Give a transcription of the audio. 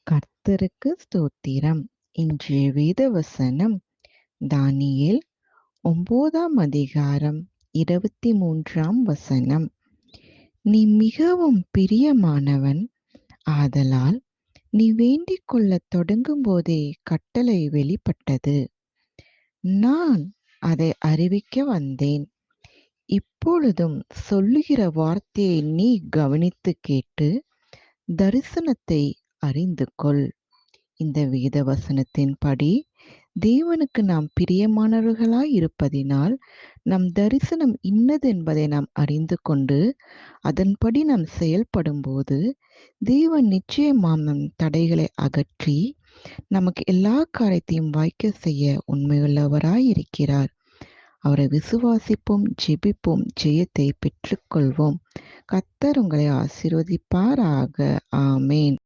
கர்த்தருக்கு ஸ்தோத்திரம். இன்றைய வேத வசனம் தானியேல் 9ஆம் அதிகாரம் 23ஆம் வசனம். நீ மிகவும் பிரியமானவன், ஆதலால் நீ வேண்டிக் கொள்ளத் தொடங்கும் போதே கட்டளை வெளிப்பட்டது. நான் அதை அறிவிக்க வந்தேன். இப்பொழுதும் சொல்லுகிற வார்த்தையை நீ கவனித்துக் கேட்டு தரிசனத்தை அறிந்து கொள். இந்த வேத வசனத்தின்படி தேவனுக்கு நாம் பிரியமானவர்களாய் இருப்பதினால் நம் தரிசனம் இன்னது என்பதை நாம் அறிந்து கொண்டு அதன்படி நாம் செயல்படும் போது தேவன் நிச்சயமாம் நம் தடைகளை அகற்றி நமக்கு எல்லா காரியத்தையும் வாய்க்க செய்ய உண்மையுள்ளவராய் இருக்கிறார். அவரை விசுவாசிப்போம், ஜெபிப்போம், ஜெயத்தை பெற்றுக்கொள்வோம். கர்த்தர் உங்களை ஆசீர்வதிப்பாராக. ஆமேன்.